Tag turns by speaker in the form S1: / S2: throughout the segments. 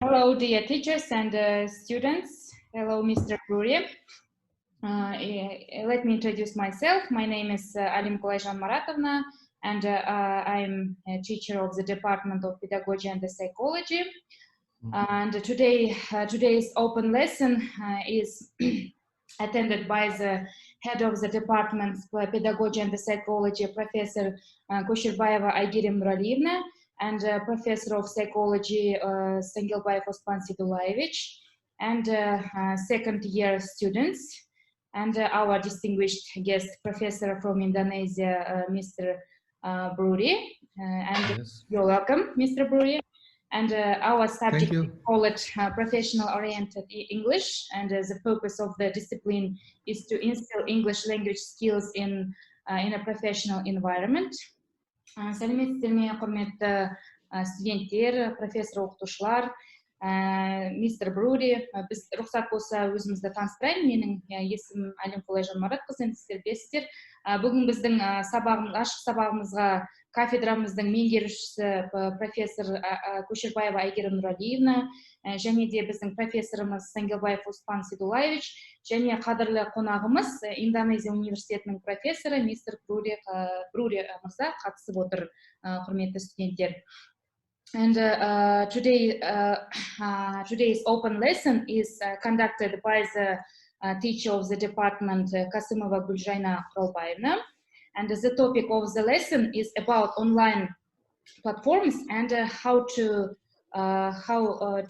S1: Hello, dear teachers and students. Hello, Mr. Bruri. Let me introduce myself. My name is Gulzhaina Maratovna, and I'm a teacher of the Department of Pedagogy and Psychology. And today's open lesson is attended by the head of the Department of Pedagogy and Psychology, Professor Kosherbayeva Aigerim N, and Professor of Psychology Sangilbayev Ospan S, and second year students, and our distinguished guest professor from Indonesia, Mr. Bruri. And yes. You're welcome, Mr. Bruri. And our subject is called professional oriented English, and the focus of the discipline is to instill English language skills in a professional environment. Сәлеметсіздер ме, құрметті студенттер, профессор, оқытушылар, мистер Брури. Біз рұқсат болса өзімізді таныстырайын. Менің есімім Gulzhaina Маратқызы, сіздер білесіздер. Бүгін біздің ашық сабағымызға кафедрамыздың меңгерушісі профессор Кошербаева Aigerim N, және де біздің профессорымыз Sangilbayev Ospan S, және қадірлі қонағымыз Индонезия университетінің профессоры мистер Брури мырза қатысып отыр, құрметті студенттер. And today's open lesson is conducted by the teacher of the department, Kassymova Gulzhaina K. And the topic of the lesson is about online platforms and how to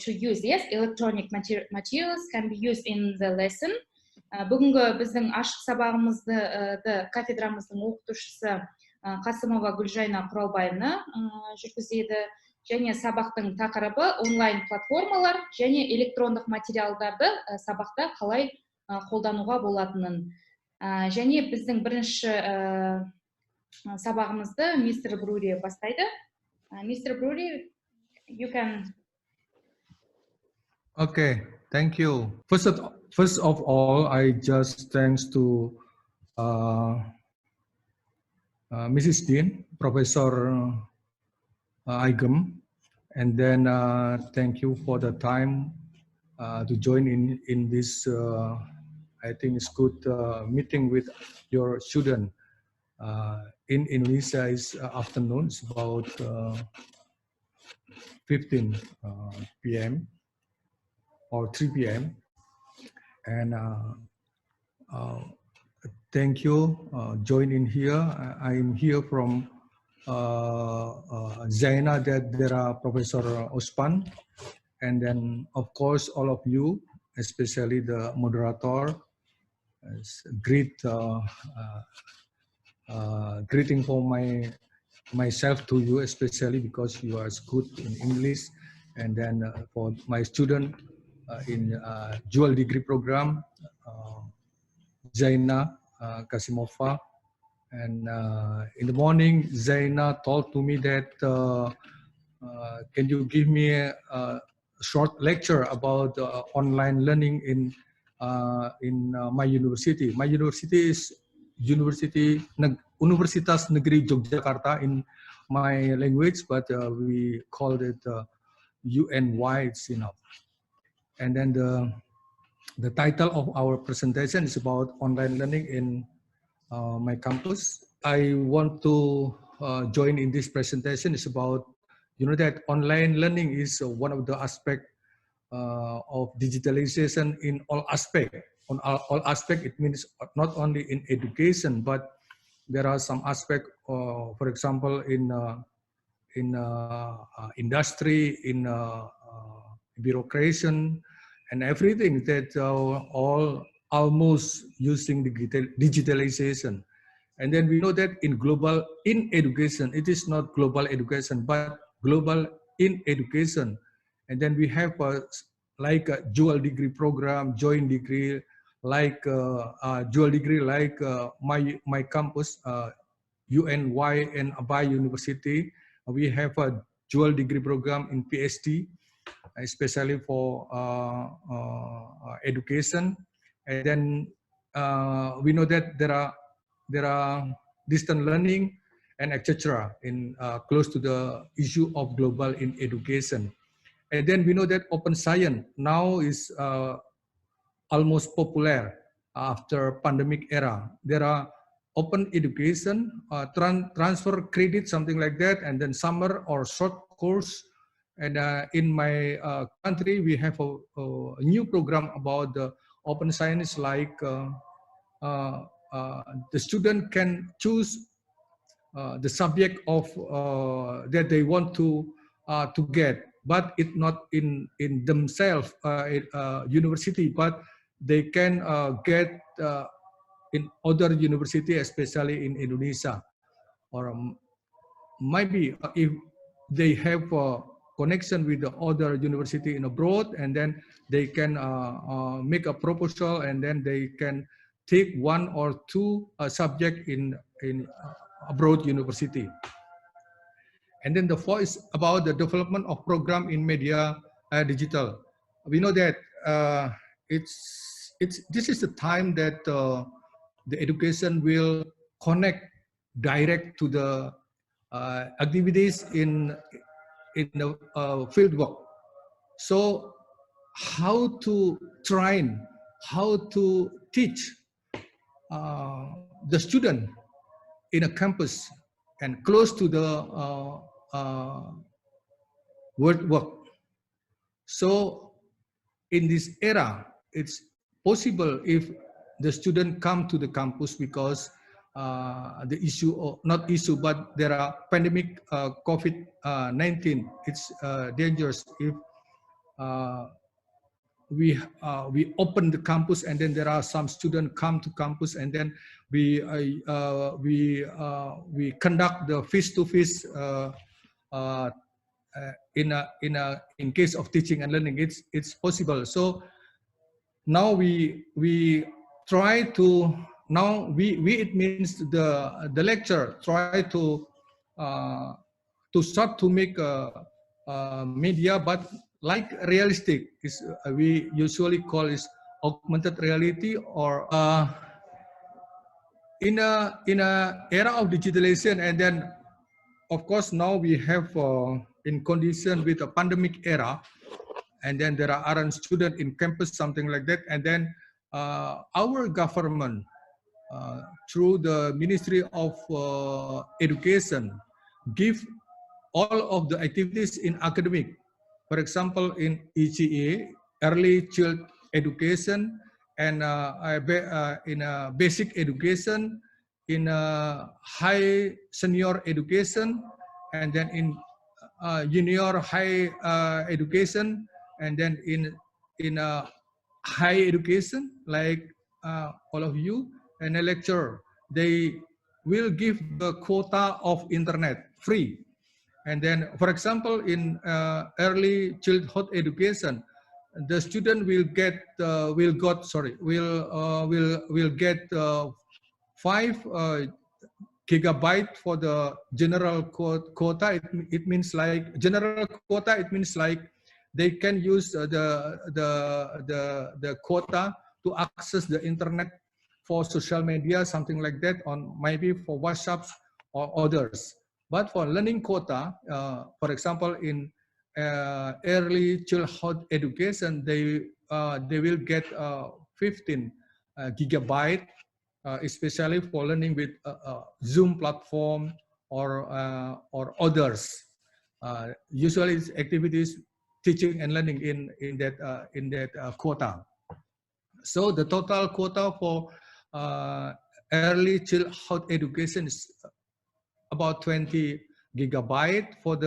S1: use. Yes, electronic materials can be used in the lesson. Бүгінгі біздің ашық сабағымызды кафедрамыздың оқытушысы Kassymova Gulzhaina K жүргізеді. Және сабақтың тақырыбы онлайн платформалар және электрондық материалдарды сабақта қалай қолдануға болатынын. Және біздің бірінші сабағымызды мистер Брури бастайды. Мистер Брури, you can.
S2: Okay, thank you. First of all, I just thanks to Mrs. Dean, Professor Aigerim, and then thank you for the time to join in this. I think it's good meeting with your student. In Indonesia, it's afternoon. It's about 15 p.m. or 3 p.m. And thank you join in here. I'm here from Zaina, that there are Professor Ospan, and then of course all of you, especially the moderator. Great greeting for myself to you, especially because you are good in English, and then for my student in dual degree program, Zaina Kassymova. And in the morning, Zaina told to me that can you give me a short lecture about online learning in my university. My university is Universitas Negeri Yogyakarta in my language, but we called it UNY. It's enough. And then the title of our presentation is about online learning in my campus. I want to join in this presentation. It's about, that online learning is one of the aspects of digitalization in all aspects. On all aspects, it means not only in education, but there are some aspects, for example, in industry, in bureaucracy, and everything that all almost using digitalization. And then we know that in education, it is not global education, but global in education. And then we have like a dual degree program, joint degree, like dual degree, like my campus, UNY and Abai University. We have a dual degree program in PhD, especially for education. And then we know that there are distant learning and etc. in close to the issue of global in education. And then we know that open science now is almost popular after pandemic era. There are open education, transfer credit, something like that, and then summer or short course. And in my country, we have a new program about the open science, like the student can choose the subject of that they want to get, but it's not in themselves university, but they can get in other university, especially in Indonesia, or maybe if they have a connection with the other university in abroad, and then they can make a proposal, and then they can take one or two subject in abroad university. And then the fourth is about the development of program in media digital. We know that this is the time that the education will connect direct to the activities in the field work. So how to train, how to teach the student in a campus and close to the world work. So in this era, it's possible if the student come to the campus, because the issue, or not issue, but there are pandemic COVID-19. It's dangerous if we open the campus, and then there are some students come to campus, and then we conduct the face-to-face in case of teaching and learning. It's possible. So now we try to, now it means the lecture try to start to make a media, but like realistic, is we usually call is augmented reality, or in a era of digitalization. And then of course now we have in condition with a pandemic era, and then there aren't students in campus, something like that. And then our government through the Ministry of Education give all of the activities in academic. For example, in ECA, early child education, and in basic education, in high senior education, and then in junior high education, and then in high education, like all of you, and a lecturer. They will give the quota of internet free. And then, for example, in early childhood education, the student will get will get 5 gigabyte for the general quota. It means like general quota. It means like they can use the quota to access the internet for social media, something like that, on maybe for WhatsApps or others. But for learning quota, for example, in early childhood education, they will get 15 gigabyte, especially for learning with Zoom platform or others. Usually, it's activities, teaching and learning in that quota. So the total quota for early childhood education is about 20 gigabyte. For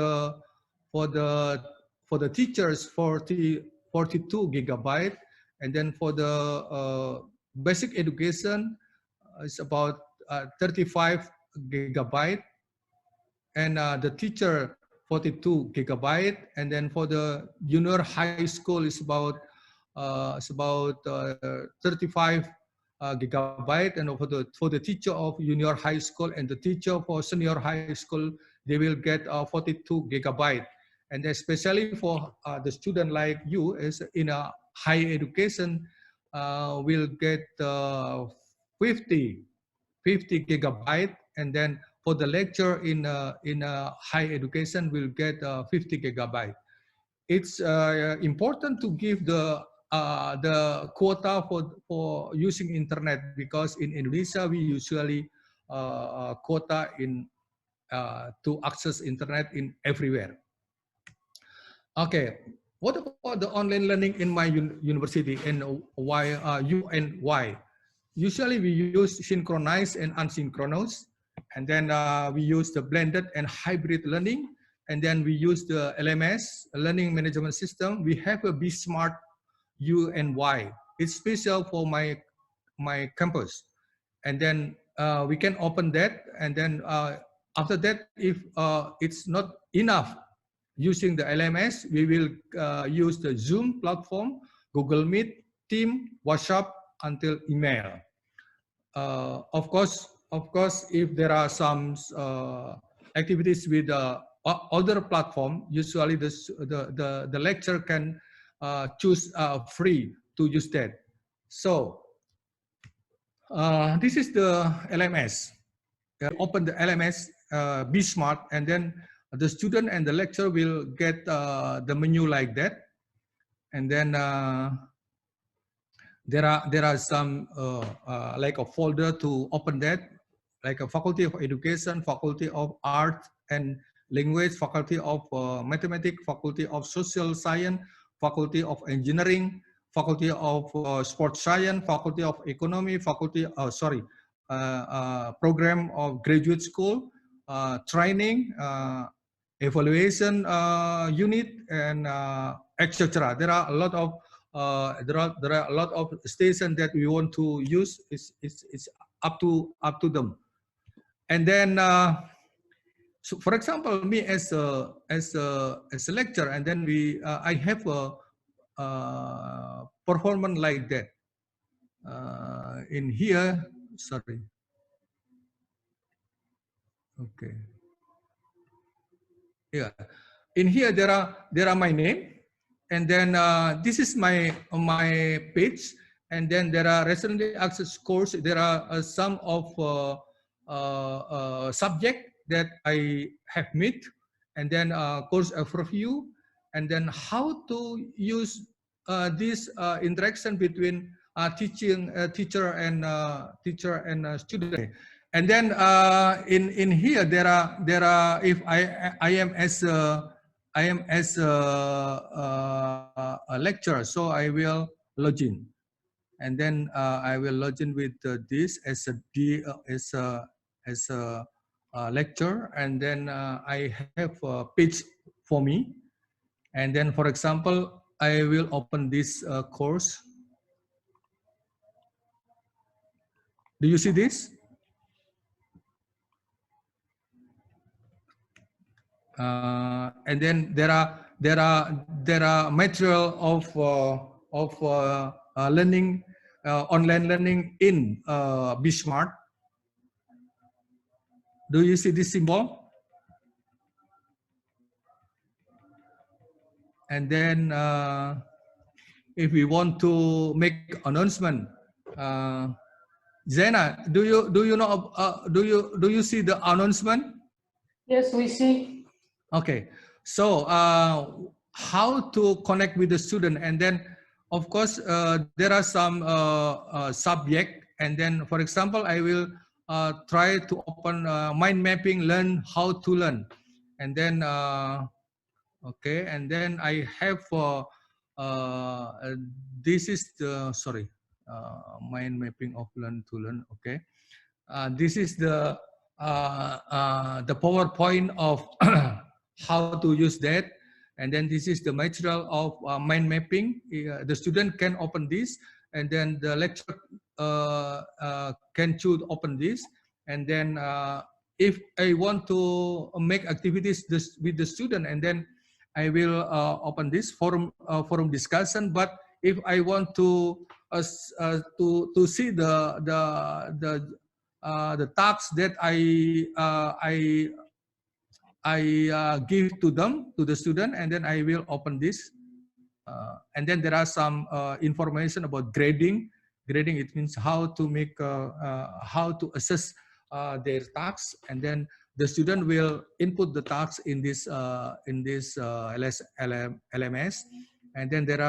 S2: the teachers, 42 gigabyte, and then for the basic education it's about 35 gigabyte, and the teacher 42 gigabyte, and then for the junior high school is about 35 gigabyte, and for the teacher of junior high school and the teacher for senior high school, they will get 42 gigabyte. And especially for the student like you, is in a high education, will get 50 gigabyte, and then for the lecture in a high education will get 50 gigabyte. it's important to give the quota for using internet, because in Indonesia we usually quota in to access internet in everywhere. Okay, what about the online learning in my university, and why why? Usually we use synchronized and asynchronous, and then we use the blended and hybrid learning, and then we use the LMS, learning management system. We have a Be Smart U and Y. It's special for my campus, and then we can open that, and then after that, if it's not enough using the LMS, we will use the Zoom platform, Google Meet, Team, WhatsApp, until email. Of course, if there are some activities with other platform, usually the lecturer can choose free to use that. So this is the LMS. Open the LMS, Be Smart, and then the student and the lecturer will get the menu like that. And then there are some like a folder to open that, like a Faculty of Education, Faculty of Art and Language, Faculty of Mathematics, Faculty of Social Science, Faculty of Engineering, Faculty of Sports Science, Faculty of Economy, Faculty Program of Graduate School, Training, Evaluation Unit, and etc. There are a lot of stations that we want to use. It's up to them. And then, so for example, me as a lecturer, and then I have a performance like that. In here, sorry. Okay. Yeah. In here there are my name, and then this is my page, and then there are recently access course. There are some of subject that I have met, and then course overview, and then how to use this interaction between teacher and student. And then in here there are if I am as a lecturer, so I will log in, and then I will log in with this as a lecture, and then I have a page for me, and then for example I will open this course. Do you see this? And then there are material of learning, online learning in Be Smart. Do you see this symbol? And then if we want to make announcement, Zaina, do you know? Do you see the announcement?
S3: Yes, we see.
S2: Okay, so how to connect with the student, and then of course there are some subject, and then for example I will try to open mind mapping, learn how to learn, and then okay, and then I have this is the mind mapping of learn to learn. Okay, this is the PowerPoint of how to use that, and then this is the material of mind mapping. The student can open this, and then the lecturer can choose open this, and then if I want to make activities with the student, and then I will open this forum discussion. But if I want to see the tasks that I give to them, to the student, and then I will open this. And then there are some information about grading. Grading, it means how to make, how to assess their tasks, and then the student will input the tasks in this LMS, and then there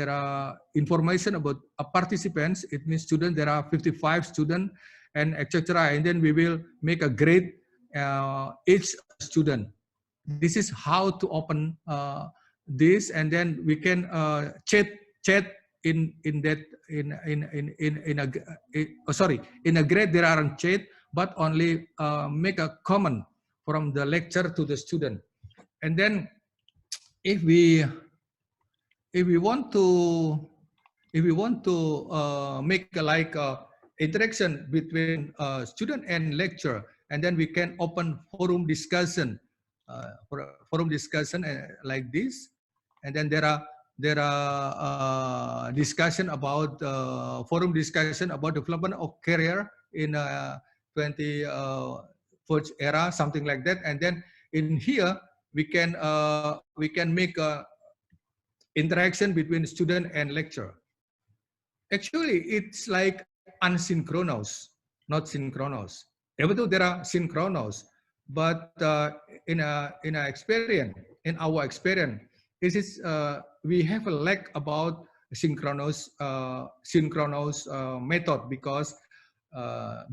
S2: are information about participants. It means students. There are 55 students and etc. And then we will make a grade each student. This is how to open this, and then we can chat in a grade. There aren't chat, but only make a comment from the lecture to the student. And then if we want to make like interaction between student and lecturer, and then we can open forum discussion like this. And then there are discussion about forum discussion about development of career in 21st era, something like that. And then in here we can make a interaction between student and lecturer. Actually, it's like unsynchronous, not synchronous. Even though there are synchronous, but in our experience, this is we have a lack about synchronous method, because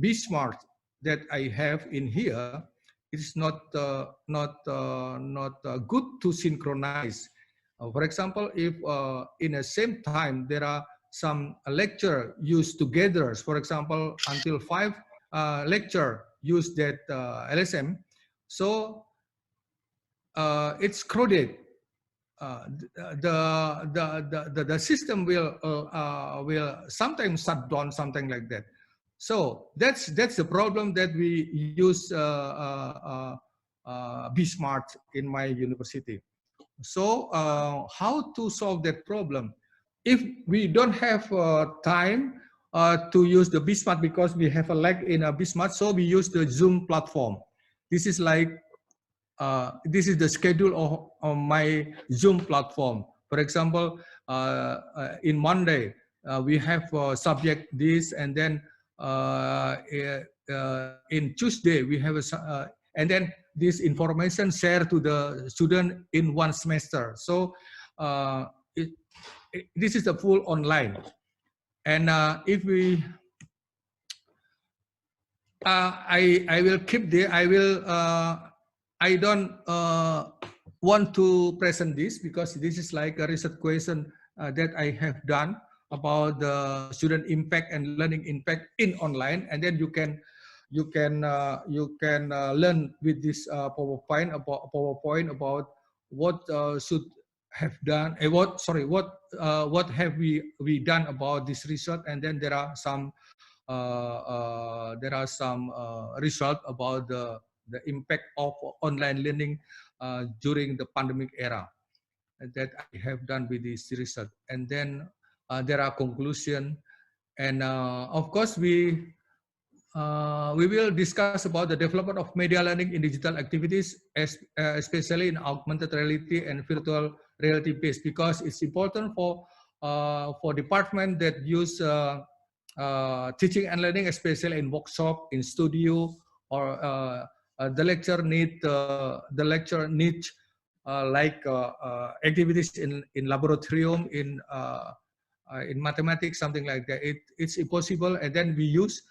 S2: Be Smart that I have in here is not good to synchronize. For example, if in the same time there are some lecture used together, for example, until 5 lecture use that LSM, so it's crowded. The system will sometimes shut down, something like that. So that's the problem that we use Be Smart in my university. So how to solve that problem? If we don't have time to use the Be Smart, because we have a lag in a Be Smart, so we use the Zoom platform. This is like this is the schedule of my Zoom platform. For example, in Monday we have subject this, and then in Tuesday we have a and then this information shared to the student in one semester. So this is the full online. And if we I will keep there. I don't want to present this, because this is like a research question that I have done about the student impact and learning impact in online, and then you can learn with this PowerPoint about what should have done. What have we done about this research, and then there are some result about the impact of online learning during the pandemic era that I have done with this research. And then there are conclusion, and of course we will discuss about the development of media learning in digital activities, especially in augmented reality and virtual reality based, because it's important for department that use teaching and learning, especially in workshop, in studio, or the lecture needs like activities in laboratorium, in mathematics, something like that. It's impossible, and then we use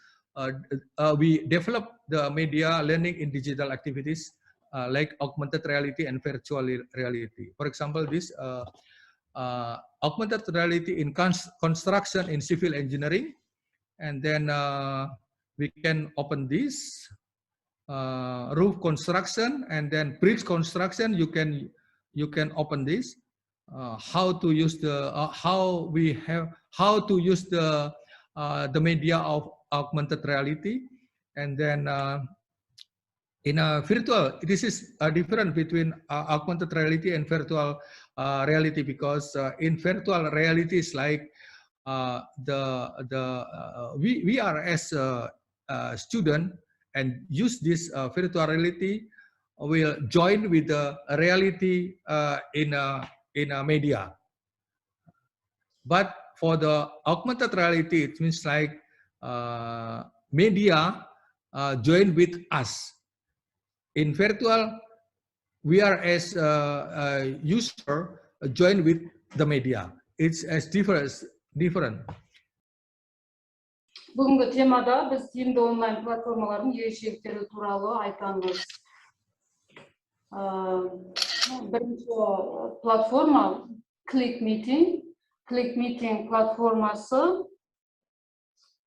S2: we develop the media learning in digital activities like augmented reality and virtual reality. For example, this augmented reality in construction in civil engineering, and then we can open this roof construction, and then bridge construction. You can open this. How to use the how to use the media of augmented reality. And then in a virtual, this is a difference between augmented reality and virtual reality, because in virtual reality is like we are as a student and use this virtual reality, will join with the reality in a media. But for the augmented reality, it means like media join with us. In virtual, we are as a user join with the media. It's as different.
S3: Бүгінгі темада біз тиімді онлайн платформалардың ерекшеліктері туралы айтамыз. Бірінші платформа Click Meeting. Click Meeting платформасы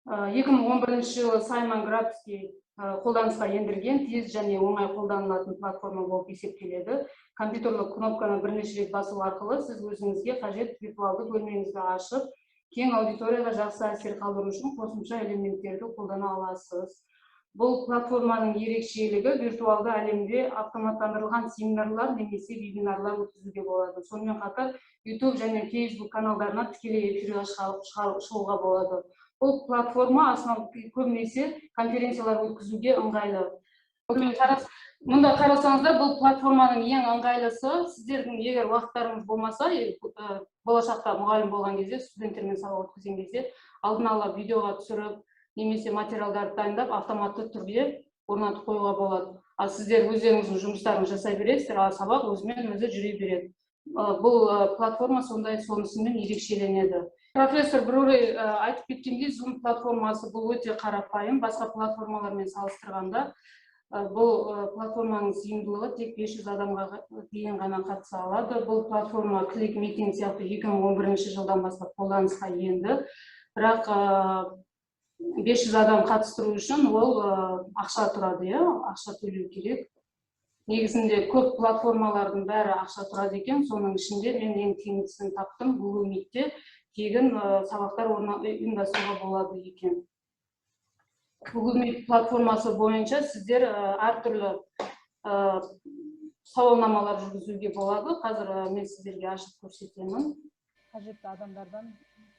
S3: 2011 жылы Саймон Грабский қолданысқа ендірген тез және оңай қолданылатын платформа болып есептеледі. Компьютерлік кнопканы бірнеше рет басу арқылы сіз өзіңізге қажет виртуалды бөлмеңізді ашып, кең аудиторияға жақсы әсер қалдыру үшін қосымша элементтерді қолдана аласыз. Бұл платформаның ерекшелігі виртуалды әлемде автоматтандырылған семинарлар немесе вебинарлар өткізуге болады. Сонымен қатар YouTube және Facebook каналдарына тікелей эфирге шығуға болады. Бұл платформа көбінесе конференциялар өткізуге ыңғайлы. Мұнда қарасаңыздар, бұл платформаның ең ыңғайлысы, сіздердің егер уақыттарыңыз болмаса, болашақта мұғалім болған кезде, студенттермен сабақ өткізген кезде, алдын ала видеоға түсіріп, немесе материалдарды дайындап, автоматты түрде орнатып қоюға болады. Ал сіздер өздеріңіздің жұмыстарыңызды жасай бересіздер, ал сабақ өзімен өзі жүре береді. Бұл платформа сонысымен ерекшеленеді. Профессор Брури айтып кеткендей, Zoom платформасы бұл өте қарапайым, басқа платформалармен салыстырғанда. Бұл платформаның сыйымдылығы тек 500 адамға дейін ғана қатыса алады. Бұл платформа Click Meeting сияқты 2011 жылдан бастап қолданысқа енді. Бірақ 500 адам қатыстыру үшін ол ақша тұрады, ақша төлеу керек. Негізінде көп платформалардың бәрі ақша тұрады екен, соның ішінде мен ең тиімдісін таптым. Google Meet'те тегін сабақтар ұйымдастыруға болады екен. Google Meet платформасы бойынша сіздер әртүрлі сауалнамалар жүргізуге болады. Қазір мен сіздерге ашып көрсетемін.
S4: Қажетті адамдардан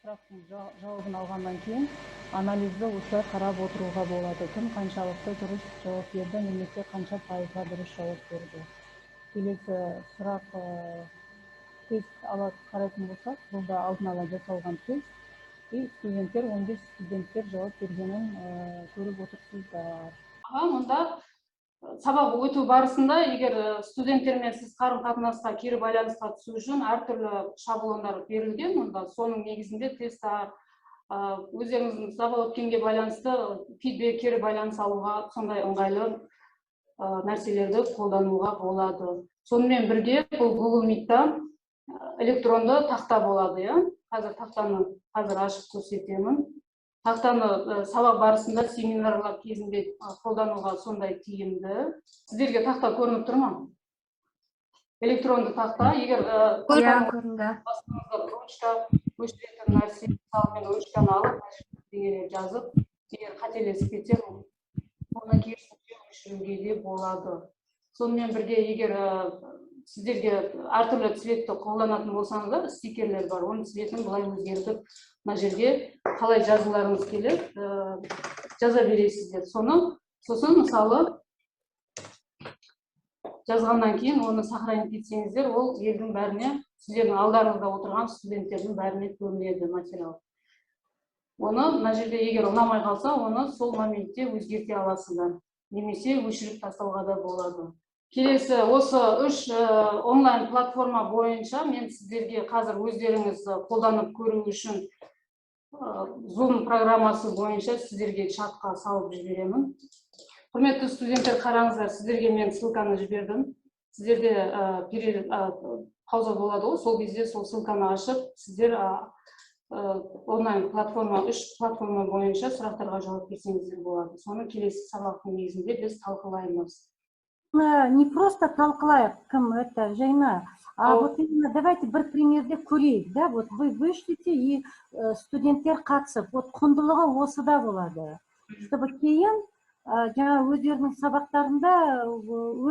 S4: сұрақтың жауабын алғаннан кейін анализді осылай қарап отыруға болады. Кім қаншалықты дұрыс жауап берді, немесе қанша пайызға дұрыс жауап берді. Келесі сұрақ тест қарайтын болсақ, бұл да алдын ала жасалған тест. Студенттер 15 студенттер жауап бергенін көріп отырсыздар.
S3: Мұнда сабақ өту барысында, егер студенттермен сіз қарым-қатынасқа, кері байланысқа түсу үшін әртүрлі шаблондар берілген, мұнда соның негізінде тест өздеріңіздің сабақ өткенге байланысты фидбек, кері байланыс алуға сондай ыңғайлы нәрселерді қолдануға болады. Сонымен бірге бұл Google Meet'та электронды тақта болады, Қазір тақтаны ашып көрсетемін. Тақтаны сабақ барысында семинарлар кезінде қолдануға сондай тиімді. Сіздерге тақта көрініп тұр ма? Электронды тақта, егер ручка өшіретін нәрсе, мен ручканы алып, жазып, егер қателесіп кетсем, оны керісінше өшіруге де болады. Сонымен бірге, егер сіздерге әртүрлі цветті қолданатын болсаңыздар, стикерлер бар, оның цветін бұлай өзгертіп, мына жерге қалай жазуларыңыз келіп, жаза бересіздер. Сосын мысалы жазғаннан кейін оны сохранить етсеңіздер, ол елдің бәріне, сіздердің алдарыңызда отырған студенттердің бәріне көрінеді материал. Оны мына жерде егер ұнамай қалса, оны сол моментте өзгерте аласыздар, немесе өшіріп тастауға да болады. Келесі осы 3 онлайн платформа бойынша мен сіздерге қазір өздеріңіз қолданып көру үшін Zoom программасы бойынша сіздерге чатқа салып жіберемін. Құрметті студенттер, қараңыздар, сіздерге мен ссылканы жібердім. Сіздерде пауза болады ғой, сол кезде сол ссылканы ашып, сіздер онлайн платформа 3 платформа бойынша сұрақтарға жауап берсеңіздер болады. Соны келесі сабақтың негізінде біз талқылаймыз.
S4: Не просто толклаев, кем это, Жайна, а вот именно давайте бір примерде көрейік, да, вот вы вышлите и студенттер қатысып, вот құндылығы осыда болады, чтобы кейін жаңа өздерінің сабақтарында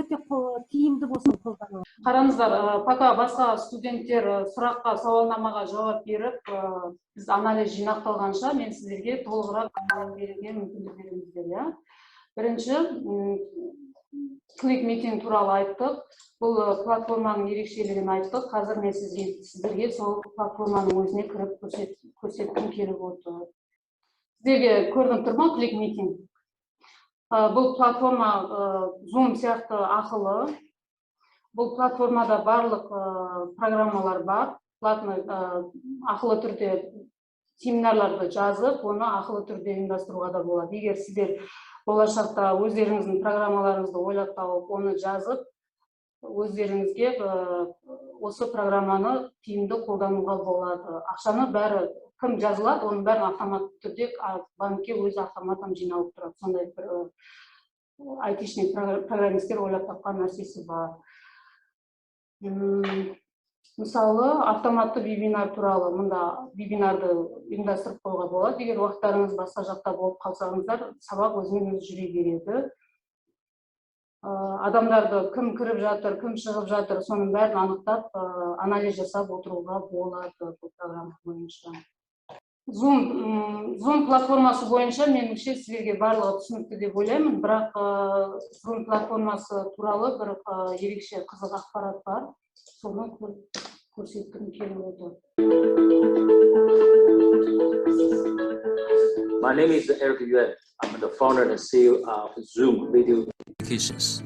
S4: өте тиімді болсын қолдану.
S3: Қараңыздар, пока басқа студенттер сұраққа, сауалнамаға жауап беріп, біз анализ жинақталғанша, мен сіздерге толығырақ беруге мүмкіндік беріңіздер. Бірінші, Click Meeting туралы айттық. Бұл платформаның ерекшелігін айттық. Қазір мен сіздерге сол платформаның өзіне кіріп көрсеткім келіп отыр. Сіздерге көрініп тұр ма Click Meeting? Бұл платформа Zoom сияқты ақылы. Бұл платформада барлық программалар бар. Платный ақылы түрде семинарларды жазып, оны ақылы түрде ұйымдастыруға да болады. Егер сіздер болашақта өздеріңіздің программаларыңызды ойлап тауып, оны жазып, өздеріңізге осы программаны тиімді қолдануға болады. Ақшаны бәрі кім жазылады, оның бәрін автоматты түрде банкке өзі автоматтан жиналып тұрады. Сондай бір айтишник программистер ойлап тапқан нәрсесі бар. Мысалы, автоматты вебинар туралы, мұнда вебинарды ұйымдастырып қоюға болады. Егер уақыттарыңыз басқа жақта болып қалсаңыздар, сабақ өзінен өзі жүре береді. Адамдарды кім кіріп жатыр, кім шығып жатыр, соның бәрін анықтап, анализ жасап отыруға болады бұл программа бойынша. Zoom платформасы бойынша меніңше сіздерге барлығы түсінікті деп ойлаймын, бірақ Zoom платформасы туралы бір ерекше қызық ақпарат бар. Соны көрсеткім келіп отыр.
S5: My name is Aigerim N. I'm the founder and CEO of Zoom Video Applications.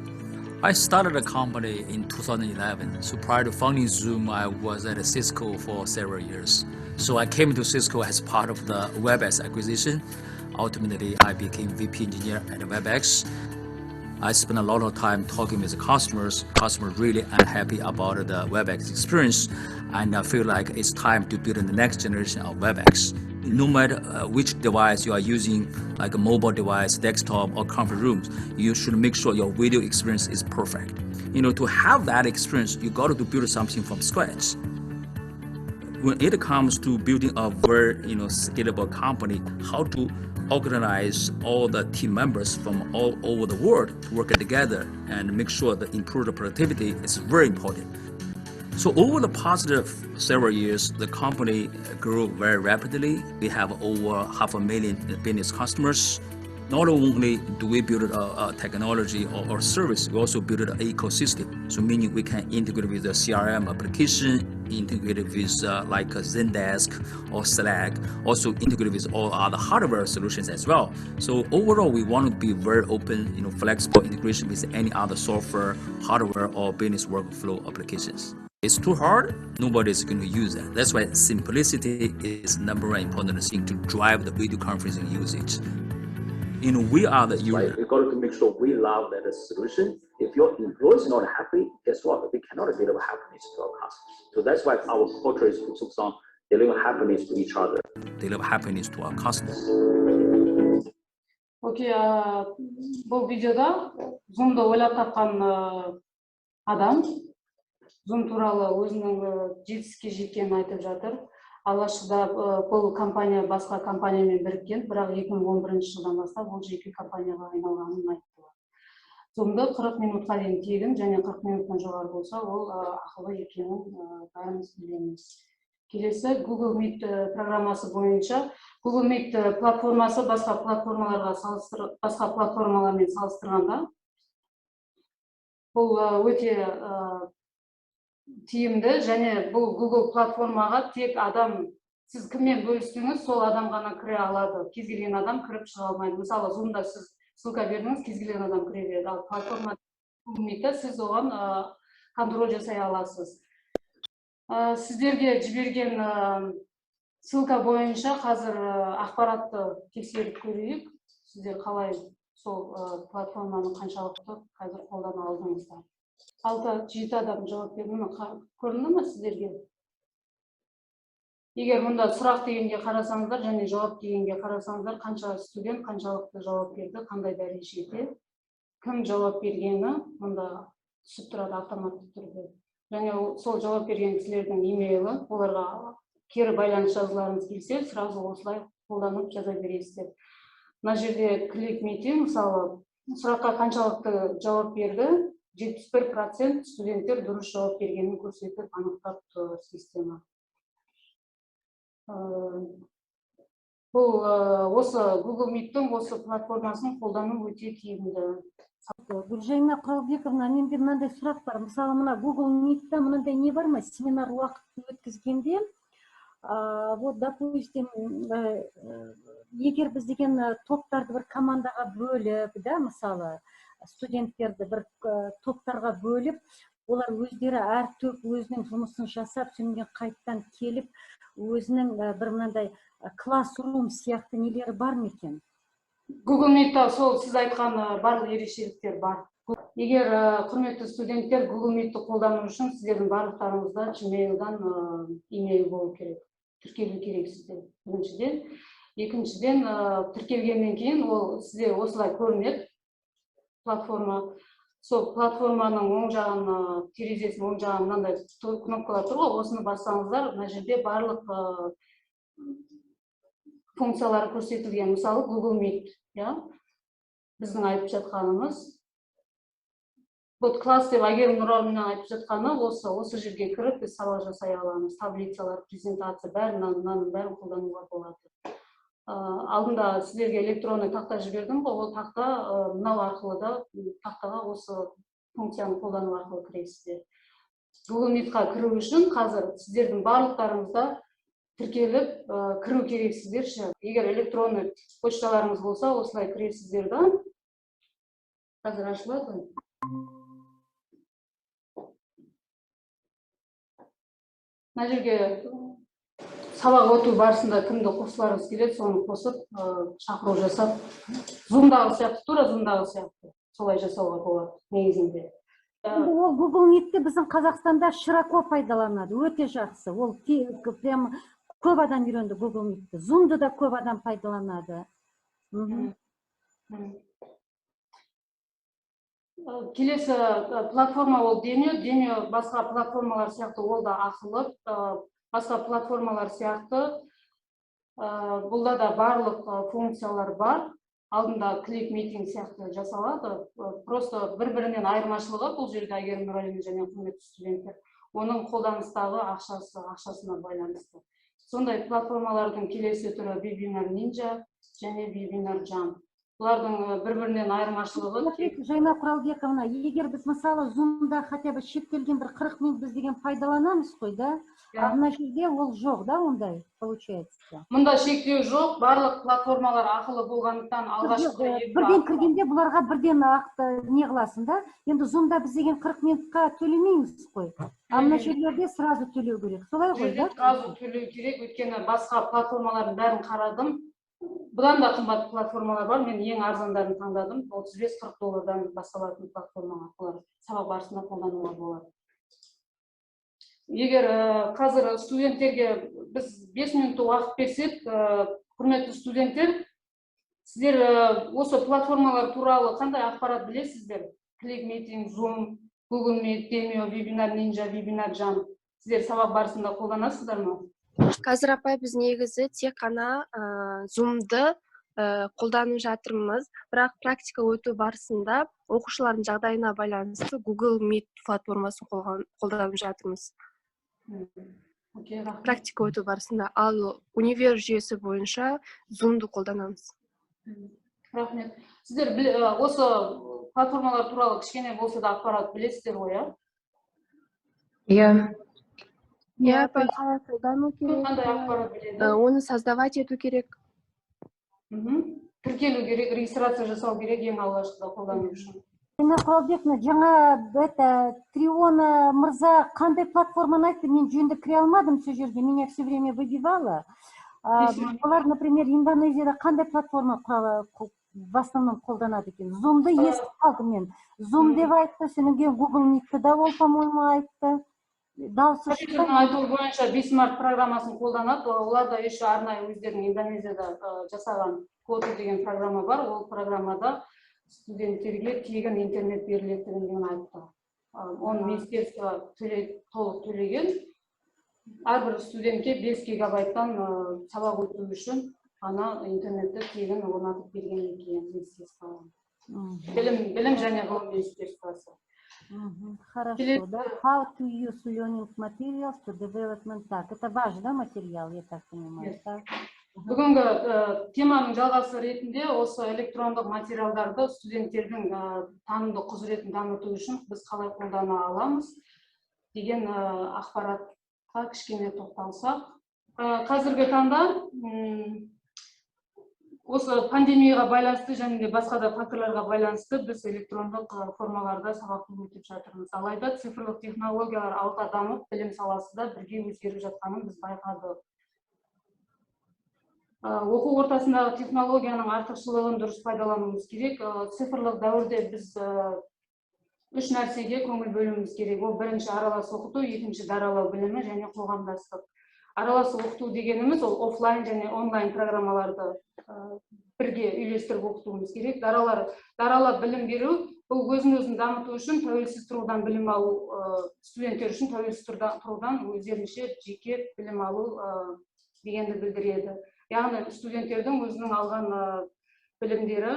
S5: I started a company in 2011. So prior to founding Zoom, I was at Cisco for several years. So I came to Cisco as part of the WebEx acquisition. Ultimately, I became VP engineer at WebEx. I spent a lot of time talking with the customers. Customers really unhappy about the WebEx experience, and I feel like it's time to build the next generation of WebEx. No matter which device you are using, like a mobile device, desktop, or conference rooms, you should make sure your video experience is perfect. To have that experience, you got to build something from scratch. When it comes to building a very scalable company, how to organize all the team members from all over the world to work together and make sure that improve the productivity is very important. So over the past several years, the company grew very rapidly. We have over 500,000 business customers. Not only do we build a technology or service, we also build an ecosystem. So meaning we can integrate with the CRM application, integrate with like Zendesk or Slack, also integrate with all other hardware solutions as well. So overall, we want to be very open, flexible integration with any other software, hardware, or business workflow applications. It's too hard, nobody's going to use that. That's why simplicity is number one important thing to drive the video conferencing usage. We are the user. Right? We got to make sure we love that solution. If your employees are not happy, guess what? We cannot deliver happiness to our customers. So that's why our culture is focused on delivering happiness to each other.
S2: Deliver happiness to our customers.
S3: Окей, бұл видеода Zoom-ды ойлап тапқан адам Zoom туралы өзінің жетістікке жеткенін айтып жатыр. Алғашқыда бұл компания басқа компаниямен біріккен, бірақ 2011 жылдан бастап ол жеке компанияға айналғанын айтты. Zoom-ды 40 минутқа дейін тегін және 40 минуттан жоғары болса, ол ақылы екенін бәріміз білеміз. Келесі Google Meet программасы бойынша Google Meet платформасы басқа платформалармен салыстырғанда бұл өте тиімді, және бұл Google платформаға тек адам, сіз кіммен бөлістіңіз, сол адам ғана кіре алады. Кез келген адам кіріп шыға алмайды. Мысалы, Zoom-да сіз ссылка бердіңіз, кез келген адам кіре береді. Ал платформа сіз оған контроль жасай аласыз. Сіздерге жіберген ссылка бойынша қазір ақпаратты тексеріп көрейік. Сіздер қалай сол платформаны қаншалықты қазір қолдана алдыңыздар. 6-7 адам жауап берді. Көрінді ме сіздерге? Егер мұнда сұрақ дегенге қарасаңыздар және жауап дегенге қарасаңыздар, қанша студент қаншалықты жауап берді, қандай дәрежеде, кім жауап бергені мұнда түсіп тұрады автоматты түрде. Және сол жауап берген кісілердің имейлі, оларға кері байланыс жазуларыңыз келсе, сразу осылай қолданып жаза бересіздер. Мына жерде клик митинг, мысалы, сұраққа қаншалықты жауап берді, 71% студенттер дұрыс жауап бергенін көрсетіп анықтап тұр система. Бұл осы Google Meet-тің осы платформасын қолдану өте тиімді.
S6: Гүлжайна Қалбековна, менде мынандай сұрақ бар. Мысалы, мына Google Meet-та мынандай не бар ма? Семинар уақытын өткізгенде Вот, допустим, егер біз деген топтарды бір командаға бөліп, да, мысалы, студенттерді бір топтарға бөліп, олар өздері әр топ өзінің жұмысын жасап, сонымен қайттан келіп, өзінің бір мынандай классрум сияқты нелері бар ма екен?
S3: Google Meet'та сол сіз айтқан барлық ерекшеліктер бар. Егер құрметті студенттер Google Meet'ті қолдану үшін сіздердің барлықтарыңызда Gmail'дан имейл болу керек. Тіркелу керек сіздер. Біріншіден. Екіншіден, тіркелгеннен кейін ол сізде осылай көрінеді платформа. Сол платформаның оң жағын, терезесінің оң жағын мынандай кнопкалар тұр ғой, осыны бассаңыздар, мына жерде барлық функциялары көрсетілген. Мысалы Google Meet, біздің айтып жатқанымыз. Бұл класс деп Aigerim N айтып жатқаны осы жерге кіріп, біз сабақ жасай аламыз. Таблицалар, презентация, бәрін қолдануға болады. Алдында сіздерге электронный тақта жібердім ғой, ол тақта мынау арқылы да тақтаға осы функцияны қолдану арқылы кіресіздер. Google Meet'қа кіру үшін қазір сіздердің барлықтарыңызда тіркеліп кіру керексіздер. Егер электронный почталарыңыз болса, осылай кіресіздер да. Қазір ашылады. Мына жерге сабақ өту барысында кімді қосыларыңыз келеді, соны қосып, шақыру жасап, Zoom'дағы сияқты, тура Zoom'дағы сияқты, солай жасауға болады негізінде.
S6: Ол Google Meet'ті біздің Қазақстанда широко пайдаланады, өте жақсы. Ол прям көп адам үйренді Google Meet'ті. Zoom'ды да көп адам пайдаланады.
S3: Келесі платформа ол Demio басқа платформалар сияқты ол да ақылы, басқа платформалар сияқты бұлда да барлық функциялар бар. Алдында клик митинг сияқты жасалады. Просто бір-бірінен айырмашылығы бұл жерде Aigerim N және құрметті студенттер. Оның қолданыстағы ақшасына байланысты. Сондай платформалардың келесі түрі Webinar Ninja және Webinar Jam. Бұлардың бір-бірінен айырмашылығы.
S6: Гулзhaina K, егер біз мысалы Zoom'да хотя бы шектелген бір 40 минут біз деген пайдаланамыз қой, да? Мына жерде ол жоқ, да, ондай получается?
S3: Мұнда шектеу жоқ, барлық платформалар ақылы болғандықтан алғашқы
S6: бірден кіргенде бұларға бірден не қыласың, да? Енді Zoom'да біз деген 40 минутқа төлемейміз қой. Мына жерлерде сразу төлеу керек. Солай ғой, да?
S3: Сразу төлеу керек, өйткені басқа платформалардың бәрін қарадым. Бұдан да қымбат платформалар бар. Мен ең арзандарын таңдадым. $35-40 басталатын платформалар сабақ барысында қолдануға болады. Егер қазір студенттерге біз 5 минут уақыт берсек, құрметті студенттер, сіздер осы платформалар туралы қандай ақпарат білесіздер? Click Meeting, Zoom, Google Meet, Demio, Webinar Ninja, Webinar Jam. Сіздер сабақ барысында қолданасыздар ма?
S7: Қазір апай біз негізі тек қана Zoom'ды қолданып жатырмыз, бірақ практика өту барысында оқушылардың жағдайына байланысты Google Meet платформасын қолданып жатырмыз. Практика өту барысында, ал универ жүйесі бойынша Zoom'ды қолданамыз.
S3: Рахмет. Сіздер осы платформалар туралы кішкене болса да ақпарат білесіздер ғой,
S7: Я қалай қолдану керек,
S3: қандай ақпарат біледі?
S7: оны создавать ету керек.
S3: Тіркелу керек, регистрация жасау керек ең алғашқыда қолдану үшін.
S6: Жаңа Triyono мырза қандай платформаны айтты, мен жөнді кіре алмадым сол жерге, меня все время выбивало. Олар, например, Индонезияда қандай платформа в основном қолданады екен? Zoom'ды естіп қалдым мен. Zoom деп айтты, содан кейін Google Meet'ті да ол, по-моему, айтты.
S3: Айтуы бойынша 5 март программасын қолданады. Оларда еще арнайы өздерінің Индонезияда жасаған коды деген программа бар. Ол программада студенттерге тегін интернет берілетіндігін айтты. Оны министерство толық төлеген. Әрбір студентке 5 гигабайттан сабақ өту үшін ана интернетті тегін орнатып берген екен министерство. Білім және ғылым министерствосы.
S6: Хорошо, да? How to use learning materials to development. Так, это ваш, да, материал, я так понимаю, да?
S3: Бүгінгі теманың жалғасы ретінде осы электрондық материалдарды студенттердің танымдық құзыретін дамыту үшін біз қалай қолдана аламыз деген ақпаратқа кішкене тоқталсақ. Қазіргі таңда осы пандемияға байланысты және де басқа да факторларға байланысты біз электрондық формаларда сабақты өтіп жатырмыз. Алайда цифрлық технологиялар алға дамып, білім саласы да бірге өзгеріп жатқанын біз байқадық. Оқу ортасындағы технологияның артықшылығын дұрыс пайдалануымыз керек. Цифрлық дәуірде біз үш нәрсеге көңіл бөлуіміз керек. Ол бірінші аралас оқыту, екінші даралау білімі және қоғамдастық. Аралас оқыту дегеніміз ол офлайн және онлайн программаларды бірге үйлестіріп оқытуымыз керек. Дарала білім беру бұл өзін дамыту үшін тәуелсіз тұрудан білім алу, студенттер үшін тәуелсіз тұрудан өздерінше жеке білім алу дегенді білдіреді. Яғни студенттердің өзінің алған білімдері,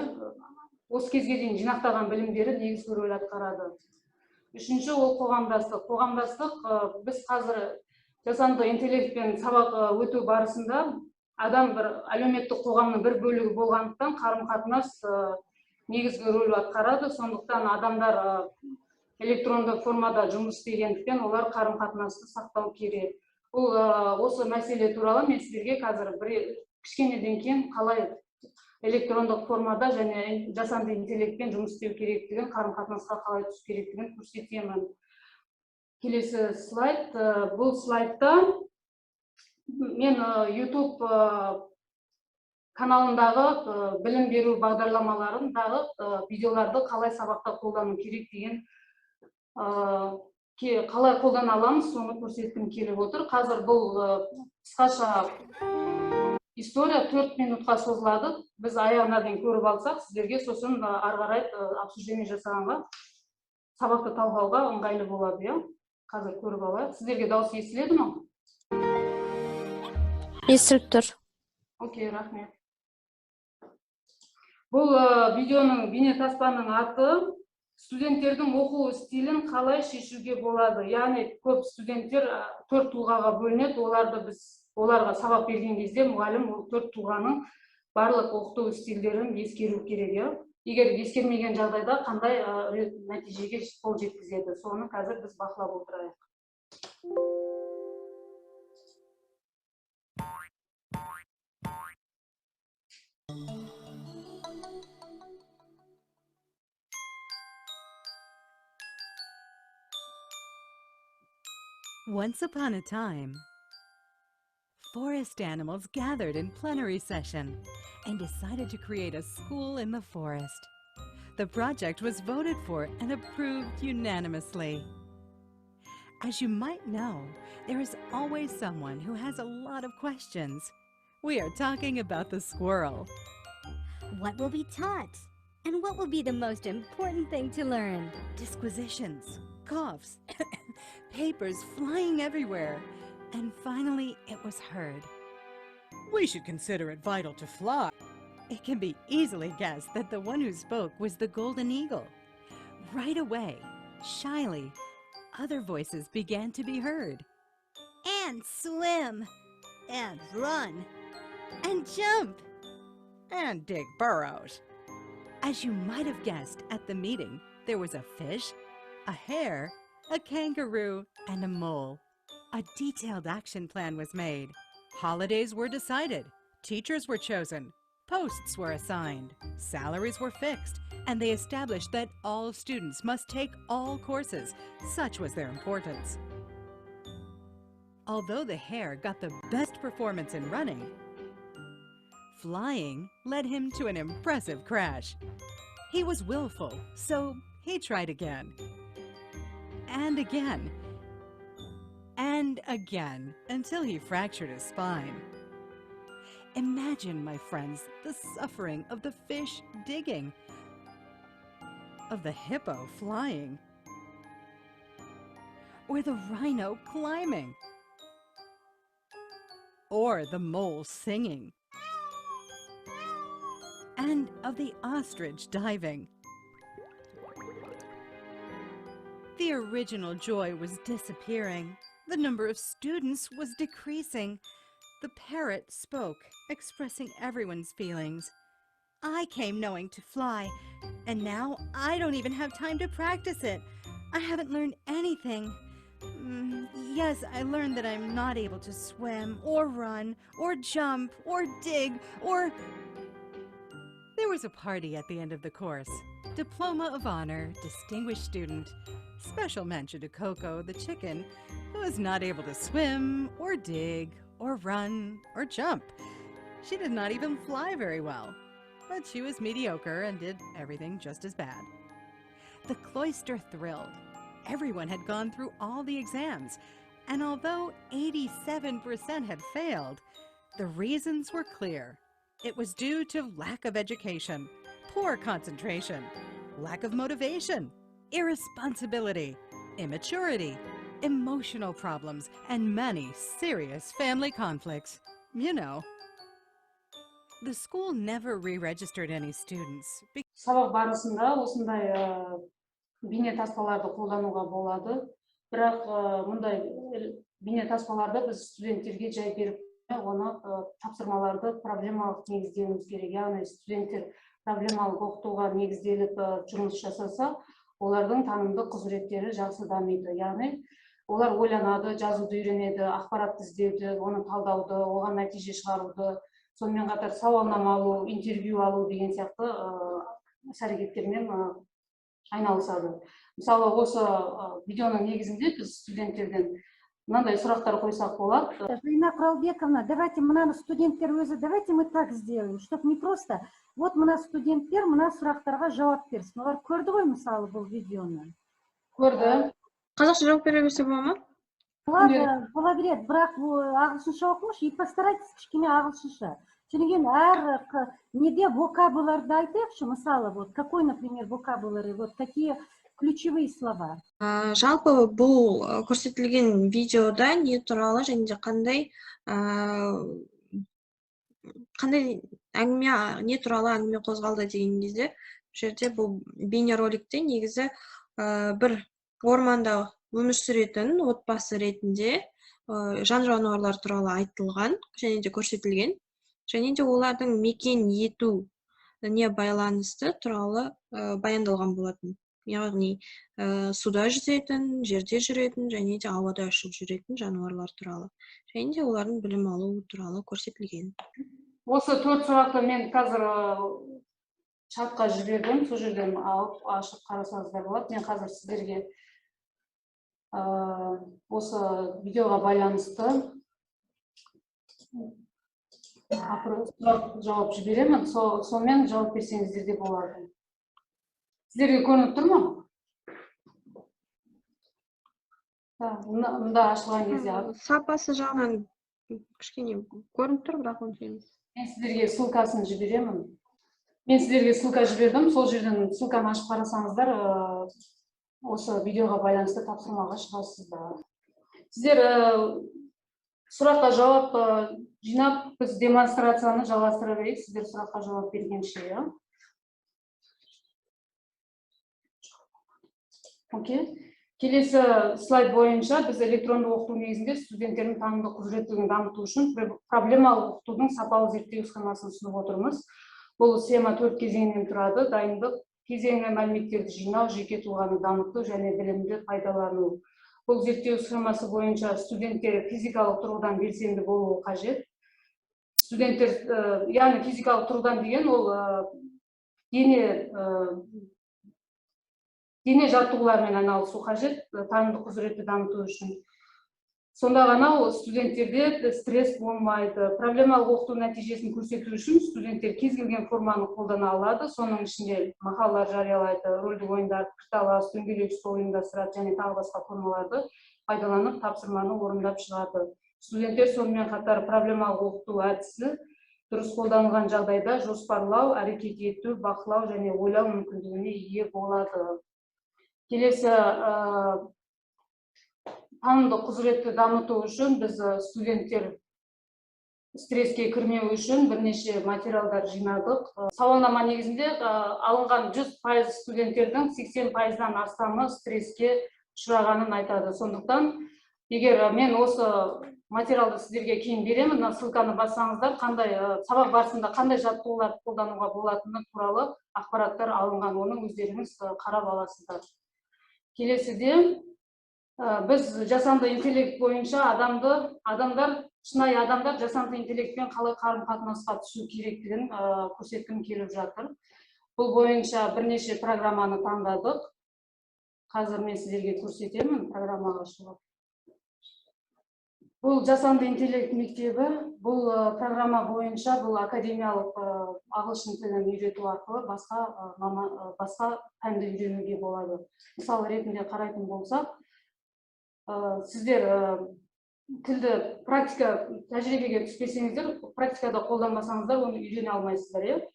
S3: осы кезге дейін жинақтаған білімдері негізгі рөл атқарады. Үшінші ол қоғамдастық. Қоғамдастық біз қазір жасанды интеллектпен сабақ өту барысында адам бір әлеуметтік қоғамның бір бөлігі болғандықтан қарым-қатынас негізгі рөл атқарады. Сондықтан адамдар электронды формада жұмыс істегендіктен олар қарым-қатынасты сақтау керек. Бұл осы мәселе туралы мен сіздерге қазір кішкенеден кейін қалай электрондық формада және жасанды интеллектпен жұмыс істеу керектігін, қарым-қатынасқа қалай түсу керектігін көрсетемін. Келесі слайд. Бұл слайдта мен YouTube каналындағы білім беру бағдарламаларындағы видеоларды қалай сабақта қолдану керек деген, қалай қолдана аламыз, соны көрсеткім келіп отыр. Қазір бұл қысқаша история 4 минутқа созылады. Біз аяғына дейін көріп алсақ, сіздерге сосын ары қарай обсуждение жасағанға, сабақты талқылауға ыңғайлы болады. Қазір көріп алайық. Сіздерге дауыс естіледі ме?
S7: Естіліп тұр.
S3: Окей, рахмет. Бұл видеоның бейнетаспаның аты студенттердің оқу стилін қалай шешуге болады. Яғни көп студенттер 4 тұлғаға бөлінеді. Оларға сабақ берген кезде мұғалім ол 4 тұлғаның барлық оқыту стильдерін ескеру керек. Егер ескермеген жағдайда қандай нәтижеге қол жеткізеді, соны қазір біз бақылап отырайық.
S8: Once upon a time, forest animals gathered in plenary session and decided to create a school in the forest. The project was voted for and approved unanimously. As you might know, there is always someone who has a lot of questions. We are talking about the squirrel.
S9: What will be taught? And what will be the most important thing to learn?
S8: Disquisitions, coughs, papers flying everywhere. And finally, it was heard.
S10: We should consider it vital to fly.
S8: It can be easily guessed that the one who spoke was the golden eagle. Right away, shyly, other voices began to be heard.
S9: And swim. And run. And jump.
S10: And dig burrows.
S8: As you might have guessed, at the meeting, there was a fish, a hare, a kangaroo, and a mole. A detailed action plan was made. Holidays were decided. Teachers were chosen. Posts were assigned. Salaries were fixed. And they established that all students must take all courses. Such was their importance. Although the hare got the best performance in running, flying led him to an impressive crash. He was willful, so he tried again. And again. And again, until he fractured his spine. Imagine, my friends, the suffering of the fish digging, of the hippo flying, or the rhino climbing, or the mole singing, and of the ostrich diving. The original joy was disappearing. The number of students was decreasing. The parrot spoke, expressing everyone's feelings. I came knowing to fly, and now I don't even have time to practice it. I haven't learned anything. Yes, I learned that I'm not able to swim, or run, or jump, or dig, or... There was a party at the end of the course. Diploma of Honor, Distinguished Student. Special mention to Coco, the chicken, who was not able to swim, or dig, or run, or jump. She did not even fly very well, but she was mediocre and did everything just as bad. The cloister thrilled. Everyone had gone through all the exams, and although 87% had failed, the reasons were clear. It was due to lack of education, poor concentration, lack of motivation, irresponsibility, immaturity, emotional problems, and many serious family conflicts. You know. The school never re-registered any students.
S3: Сабақ барысында осындай бейне таспаларды қолдануға болады. Бірақ мұндай бейне таспаларды біз студенттерге жай беріп, оны тапсырмаларды проблемалық негіздеуіміз керек. Яғни студенттер проблемалық оқытуға негізделіп жұмыс жасаса, олардың танымдық құзыреттері жақсы дамиды. Яғни олар ойланады, жазуды үйренеді, ақпаратты іздеуді, оны талдауды, оған нәтиже шығаруды, сонымен қатар сауалнама алу, интервью алу деген сияқты іс-әрекеттермен айналысады. Мысалы, осы видеоның негізінде біз студенттерден мынандай сұрақтар қойсақ болады.
S6: Ирина Құралбековна, давайте мынаны студенттер өзі, давайте мы так сделаем, чтобы не просто. Вот мына студенттер мына сұрақтарға жауап берсін. Олар көрді ғой, мысалы, бұл видеоны?
S3: Көрді.
S7: Қазақша жауап бере берсе бола ма?
S6: Ладно, бола береді, бірақ ағылшынша оқыңызшы, и постарайтесь кішкене ағылшынша. Çünkü әр неде вокабулярды айтайықшы, мысалы, вот какой, например, вокабуляр, вот какие ключевые слова.
S7: Жалпы бұл көрсетілген видеода не туралы және де қандай әңгіме, не туралы әңгіме қозғалды деген кезде, жерде бұл бейнероликте негізі бір орманда өмір сүретін отбасы ретінде жан-жануарлар туралы айтылған және де көрсетілген. Және де олардың мекен ету не байланысты туралы баяндалған болатын. Яғни суда жүзетін, жерде жүретін, және де ауада ұшып жүретін жануарлар туралы. Және де олардың білім алу туралы көрсетілген.
S3: Осы 4 сұрақты мен қазір чатқа жібердім, сол жерден алып ашып қарасаңыздар болады. Мен қазір сіздерге осы видеоға байланысты сұрақ жауап жіберемін, сонымен жауап берсеңіздер де болады. Сіздерге көрініп тұр ма? Мұнда ашылған кезде.
S7: Сапасы жағынан кішкене көрініп тұр, бірақ онша емес.
S3: Мен сіздерге ссылкасын жіберемін. Мен сіздерге ссылка жібердім, сол жерден ссылканы ашып қарасаңыздар, осы видеоға байланысты тапсырмаға шығасыздар. Сіздер сұраққа жауап жинап, біз демонстрацияны жалғастыра берейік, сіздер сұраққа жауап бергенше. Келесі слайд бойынша біз электронды оқыту негізінде студенттердің танымдық құзыреттілігін дамыту үшін проблемалық оқытудың сапалы зерттеу схемасын ұсынып отырмыз. Бұл схема 4 кезеңнен тұрады: дайындық кезеңі, мәліметтерді жинау, жеке тұлғаны дамыту және білімді пайдалану. Бұл зерттеу схемасы бойынша студенттер физикалық тұрғыдан белсенді болуы қажет. Студенттер, яғни физикалық тұрғыдан деген ол дене жаттығулармен айналысу қажет, танымдық құзыретті дамыту үшін. Сонда ғана ол студенттерде стресс болмайды. Проблемалық оқыту нәтижесін көрсету үшін студенттер кез келген форманы қолдана алады. Соның ішінде мақалалар жариялайды, рөлдік ойындар, пікірталас, дөңгелек стол ұйымдастырады және тағы басқа формаларды пайдаланып тапсырманы орындап шығады. Студенттер сонымен қатар проблемалық оқыту әдісі дұрыс қолданылған жағдайда жоспарлау, әрекет ету, бақылау және ойлау мүмкіндігіне ие болады. Келесі танымдық құзыретті дамыту үшін біз студенттер стресске кірмеу үшін бірнеше материалдар жинадық. Сауалнама негізінде алынған 100% студенттердің 80%-дан астамы стресске ұшырағанын айтады. Сондықтан, егер мен осы материалды сіздерге кейін беремін, ссылканы бассаңыздар, сабақ барысында қандай жаттығуларды қолдануға болатыны туралы ақпараттар алынған, оның өздеріңіз қарап аласыздар. Келесіде Біз жасанды интеллект бойынша шынайы адамдар жасанды интеллектпен қалай қарым-қатынасқа түсу керектігін көрсеткім келіп жатыр. Бұл бойынша бірнеше программаны таңдадық. Қазір мен сіздерге көрсетемін программаға шығып. Бұл жасанды интеллект мектебі, бұл программа бойынша бұл академиялық ағылшын тілін үйрету арқылы басқа пәнді үйренуге болады. Мысалы ретінде қарайтын болсақ, сіздер тілді тәжірибеге түспесеңіздер, практикада қолданбасаңыздар, оны үйрене алмайсыздар.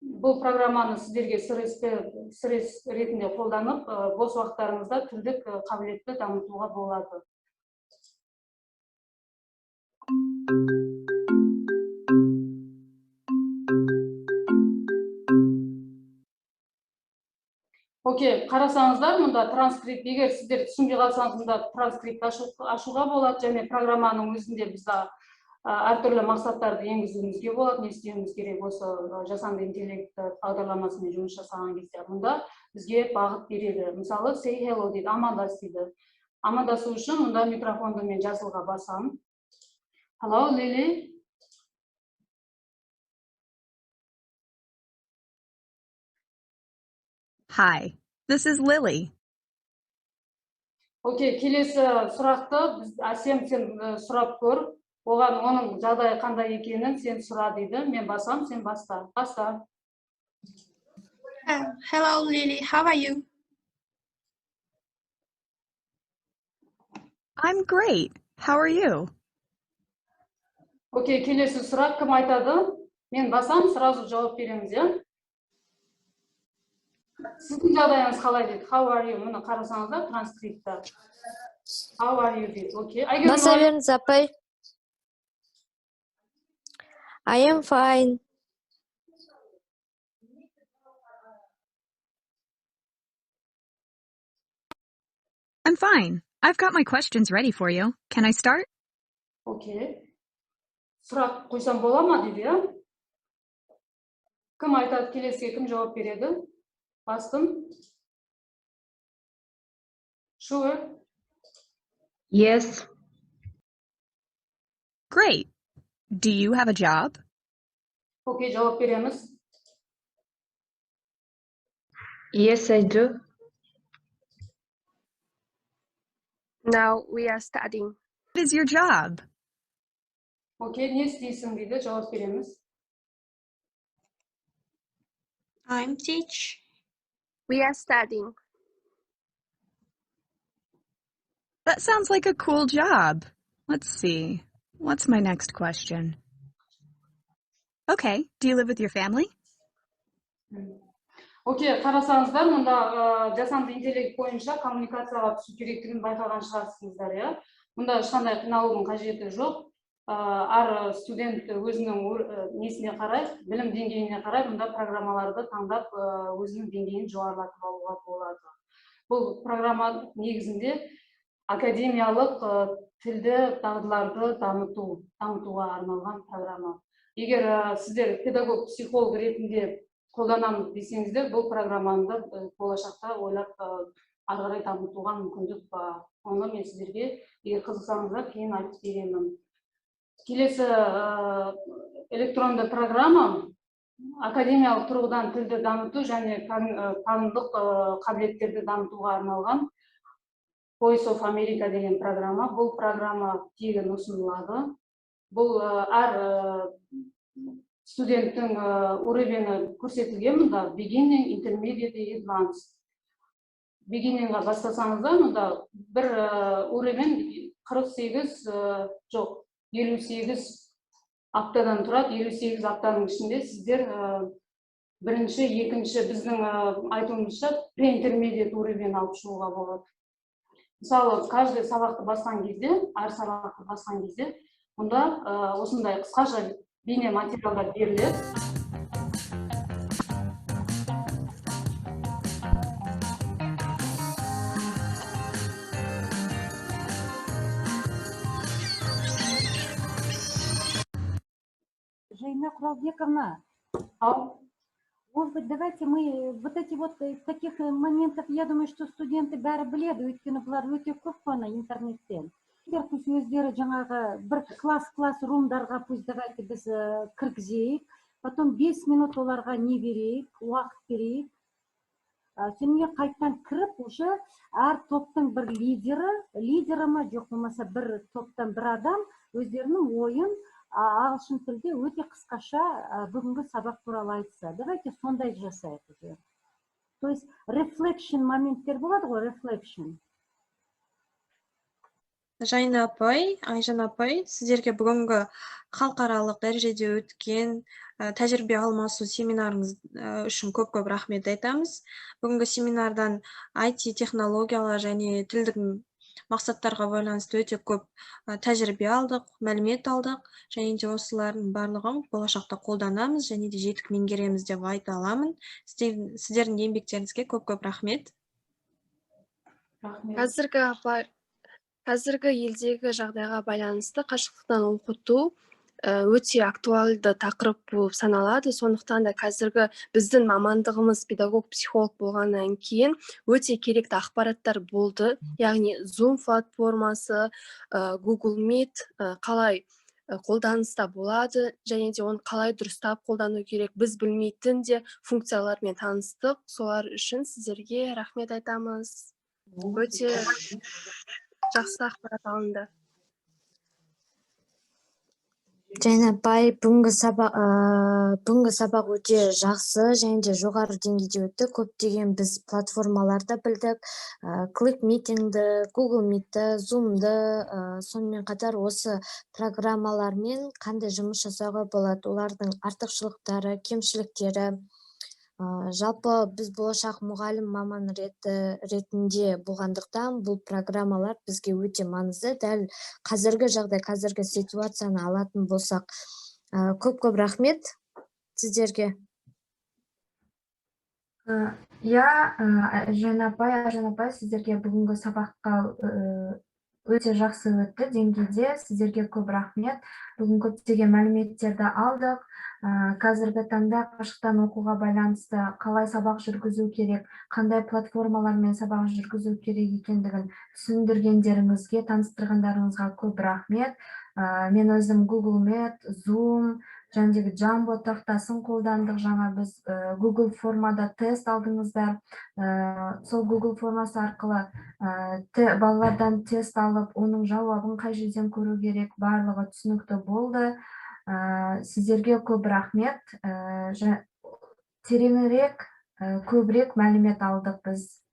S3: Бұл программаны сіздерге стресс ретінде қолданып, бос уақыттарыңызда тілдік қабілетті дамытуға болады. Окей, қарасаңыздар, мұнда транскрипт, егер сіздер түсінбей қалсаңыз, мұнда транскрипт ашуға болады, және программаның өзінде бізде әртүрлі мақсаттарды енгізуімізге болады, не істеуіміз керек осы жасанды интеллект бағдарламасымен жұмыс жасаған кезде. Мұнда бізге бағыт береді. Мысалы, say hello дейді, амандас дейді. Амандасу үшін мұнда микрофонды мен жазылға басам. Hello, Lily.
S11: Hi, this is Lily.
S3: Окей, келесі сұрақты Әсем сен сұрап көр. Оған оның жағдайы қандай екенін сен сұра дейді. Мен басам, сен баста. Баста.
S7: Hello, Lily. How are you?
S11: I'm great. How are you?
S3: Окей, келесі сұрақ кім айтады? Мен басам, сразу жауап береміз, я? Сіздің жағдайыңыз қалай дейді? How are you? Мұны қарасаңызда транскриптта. How are you дейді. Окей.
S12: Баса беріңіз, апай. I am fine.
S11: I'm fine. I've got my questions ready for you. Can I start?
S3: Окей. Сұрақ қойсам бола ма дейді, я? Кім айтады, келесіге кім жауап береді? Bastım. Sure.
S13: Yes.
S11: Great. Do you have a job?
S3: Okay, cevap veremiz.
S13: Yes, I do.
S7: Now we are studying.
S11: What is your job?
S3: Okay, ne istiyorsun dedi, cevap veremiz.
S7: I'm teach. We are studying.
S11: That sounds like a cool job. Let's see. What's my next question? Okay, do you live with your family?
S3: Окей, қарасаңыздар, мұнда жасанды интеллект бойынша коммуникацияға түсу керектігін байқаған шығарсыздар, я? Мұнда ешқандай қиналудың қажеті жоқ. Әр студент өзінің несіне қарай, білім деңгейіне қарай, мұнда программаларды таңдап өзінің деңгейін жоғарылатып алуға болады. Бұл программа негізінде академиялық тілді дағдыларды дамытуға арналған программа. Егер сіздер педагог, психолог ретінде қолданамыз десеңіздер, бұл программаны болашақта ойлап ары қарай дамытуға мүмкіндік бар. Оны мен сіздерге, егер қызықсаңыздар, кейін айтып беремін. Келесі электронды программа академиялық тұрғыдан тілді дамыту және танымдық қабілеттерді дамытуға арналған Voice of America деген программа. Бұл программа тегін ұсынылады. Бұл әр студенттің уровені көрсетілген, мұнда beginning, intermediate, advanced. Beginningға бастасаңыздар, мұнда бір уровень 58 аптадан тұрады. 58 аптаның ішінде сіздер бірінші, екінші, біздің айтуымызша pre-intermediate уровень алып шығуға болады. Мысалы, каждый сабақты басқан кезде, әр сабақты басқан кезде, мұнда осындай қысқаша бейне материалдар беріледі.
S6: Жайна Құралбековна, Может быть, давайте мы вот эти вот таких моментов, я думаю, что студенты бәрі біледі, өйткені бұлар өте көп қана интернеттен. Пусть өздері жаңағы бір класс румдарға пусть давайте біз кіргізейік, потом 5 минут оларға не берейік, уақыт берейік. Сонымен қайттан кіріп, уже әр топтың бір лидері ма, жоқ болмаса бір топтан бір адам өздерінің ойын ағылшын тілде өте қысқаша бүгінгі сабақ туралы айтса. Давайте сондай жасайық уже. То есть reflection моменттер болады ғой, reflection.
S14: Жайна апай, Айжан апай, сіздерге бүгінгі халықаралық дәрежеде өткен тәжірибе алмасу семинарыңыз үшін көп рахмет айтамыз. Бүгінгі семинардан IT технологиялар және тілдік мақсаттарға байланысты өте көп тәжірибе алдық, мәлімет алдық, және де осылардың барлығын болашақта қолданамыз және де жетік меңгереміз деп айта аламын. Сіздердің еңбектеріңізге көп рахмет.
S7: Қазіргі елдегі жағдайға байланысты қашықтықтан оқыту өте актуалды тақырып болып саналады. Сондықтан да қазіргі біздің мамандығымыз педагог-психолог болғаннан кейін өте керекті ақпараттар болды. Яғни Zoom платформасы, Google Meet қалай қолданыста болады, және де оны қалай дұрыстап қолдану керек, біз білмейтін де функциялармен таныстық. Солар үшін сіздерге рахмет айтамыз. Өте жақсы ақпарат алынды.
S12: Жайна апай, бүгінгі сабақ өте жақсы және де жоғары деңгейде өтті. Көптеген біз платформаларда білдік, Click Meeting'ді, Google Meet'ті, Zoom'ды, сонымен қатар осы программалармен қандай жұмыс жасауға болады, олардың артықшылықтары, кемшіліктері. Жалпы біз болашақ мұғалім маман ретінде болғандықтан бұл программалар бізге өте маңызды. Дәл қазіргі жағдай, қазіргі ситуацияны алатын болсақ, көп рахмет сіздерге.
S15: Жайна апай, сіздерге бүгінгі сабаққа өте жақсы өтті деңгейде. Сіздерге көп рахмет. Бүгін көптеген мәліметтерді алдық. Қазіргі таңда қашықтан оқуға байланысты қалай сабақ жүргізу керек, қандай платформалармен сабақ жүргізу керек екендігін түсіндіргендеріңізге, таныстырғандарыңызға көп рахмет. Мен өзім Google Meet, Zoom, жәндегі Jumbo тақтасын қолдандық. Жаңа біз Google формада тест алдыңыздар. Сол Google формасы арқылы балалардан тест алып, оның жауабын қай жерден көру керек, барлығы түсінікті болды. Сіздерге көп рахмет. Тереңірек, көбірек мәлімет алдық біз.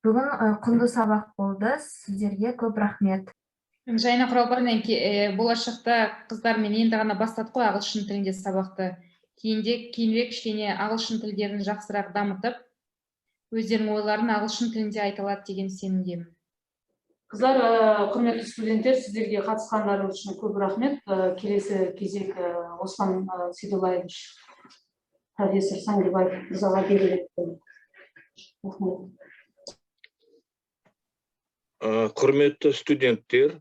S15: Бүгін құнды сабақ болды. Сіздерге көп рахмет.
S1: Жайна құралбайынан болашақта қыздармен енді ғана бастадық қой ағылшын тілінде сабақты. Кейінірек кішкене ағылшын тілдерін жақсырақ дамытып, өздерінің ойларын ағылшын тілінде айталады деген сенімдемін.
S3: Қыздар, құрметті студенттер, сіздерге қатысқандарыңыз үшін көп рахмет. Келесі кезек Ospan S, профессор Sangilbayev мырзаға беріледі.
S16: Құрметті студенттер,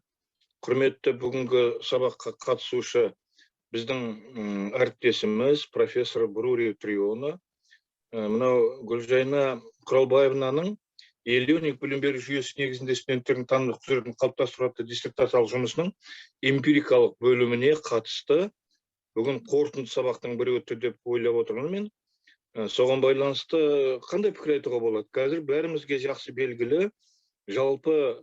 S16: құрметті бүгінгі сабаққа қатысушы біздің әріптесіміз профессор Triyono. Мынау Gulzhaina K елеуник білім беру жүйесі негізінде студенттердің танымдық құзыретін қалыптастыру диссертациялық жұмысының эмпирикалық бөліміне қатысты бүгін қорытынды сабақтың бірі өтті деп ойлап отырмын мен. Соған байланысты қандай пікір айтуға болады? Қазір бәрімізге жақсы белгілі, жалпы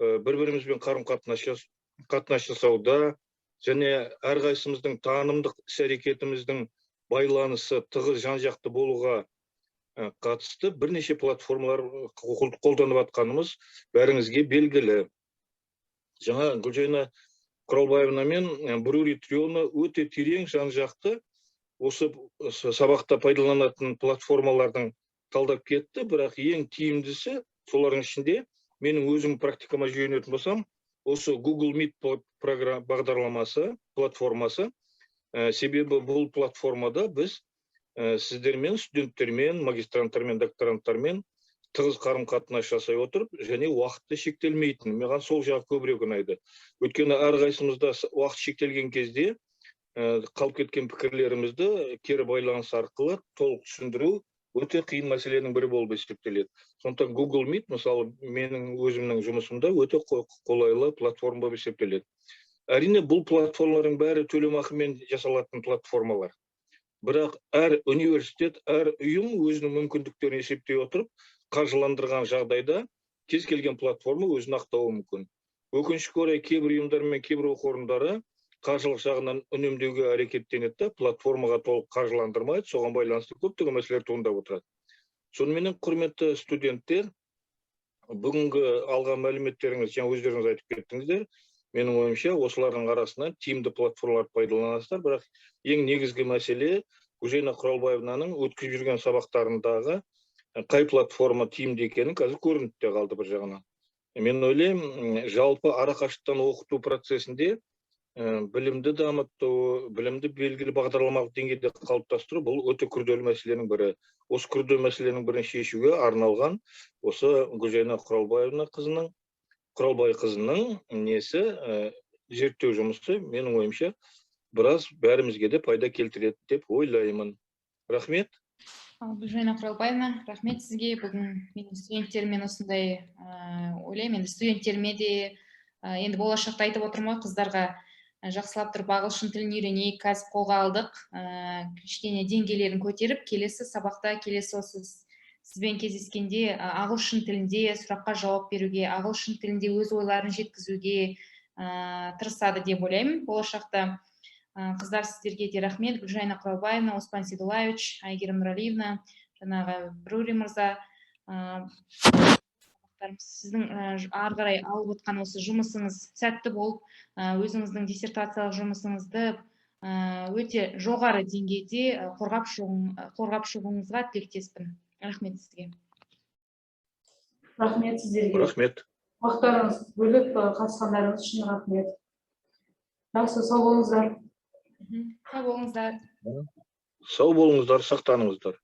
S16: бір-бірімізбен қарым-қатынас жасауда және әрқайсымыздың танымдық іс-әрекетіміздің байланысы тығыз жан-жақты болуға қатысты бірнеше платформалар қолданып атқанымыз бәріңізге белгілі. Жаңа Gulzhaina K мен Triyono өте терең жан-жақты осы сабақта пайдаланатын платформалардың талдап кетті, бірақ ең тиімдісі солардың ішінде менің өзім практикама жүйенетін болсам, осы Google Meet бағдарламасы, платформасы. Себебі бұл платформада біз сіздермен, студенттермен, магистранттармен, докторанттармен тығыз қарым-қатынас жасай отырып, және уақытты шектелмейтін. Маған сол жағы көбірек ұнайды. Өйткені әрқайсымызда уақыт шектелген кезде қалып кеткен пікірлерімізді кері байланыс арқылы толық түсіндіру өте қиын мәселенің бірі болып есептеледі. Сондықтан Google Meet, мысалы, менің өзімнің жұмысымда өте қолайлы платформа болып есептеледі. Әрине, бұл платформалардың бәрі төлемақымен жасалатын платформалар. Бірақ әр университет, әр ұйым өзінің мүмкіндіктерін есептей отырып, қаржыландырған жағдайда кез келген платформа өзін ақтауы мүмкін. Өкінішке орай, кейбір ұйымдар мен кейбір оқу орындары қаржылық жағынан үнемдеуге әрекеттенеді, платформаға толық қаржыландырмайды, соған байланысты көптеген мәселелер туындап отырады. Сонымен, құрметті студенттер, бүгінгі алған мәліметтеріңіз, жаңа өздеріңіз айтып кеттіңіздер, менің ойымша, осылардың арасынан тиімді платформалар пайдаланасыздар, бірақ ең негізгі мәселе Gulzhaina K-ның өткізіп жүрген сабақтарындағы қай платформа тиімді екенін қазір көрініп те қалды бір жағынан. Мен ойлаймын, жалпы арақашықтан оқыту процесінде білімді дамыту, білімді белгілі бағдарламалық деңгейде қалыптастыру бұл өте күрделі мәселенің бірі. Осы күрделі мәселенің бірін шешуге арналған осы Gulzhaina K қызының несі зерттеу жұмысы менің ойымша біраз бәрімізге де пайда келтіреді деп ойлаймын. Рахмет.
S1: Gulzhaina K, рахмет сізге. Бүгін менің студенттермен осындай ойлаймын, енді студенттеріме де енді болашақта айтып отырмын ғой, қыздарға жақсылап тұрып ағылшын тілін үйренейік, қазір қолға алдық, кішкене деңгейлерін көтеріп, келесі сабақта, келесі осы сізбен кездескенде ағылшын тілінде сұраққа жауап беруге, ағылшын тілінде өз ойларын жеткізуге тырысады деп ойлаймын болашақта. Қыздар, сіздерге де рахмет. Gulzhaina K, Ospan S, Aigerim N, жаңағы Брури мырза, сіздің ары қарай алып отқан осы жұмысыңыз сәтті болып, өзіңіздің диссертациялық жұмысыңызды өте жоғары деңгейде қорғап шығуыңызға тілектеспін. Рахмет сізге.
S3: Рахмет сіздерге.
S16: Рахмет.
S3: Уақыттарыңызды бөліп қатысқандарыңыз үшін рахмет. Жақсы, сау болыңыздар.
S1: Сау болыңыздар.
S16: Сау болыңыздар, сақтаныңыздар.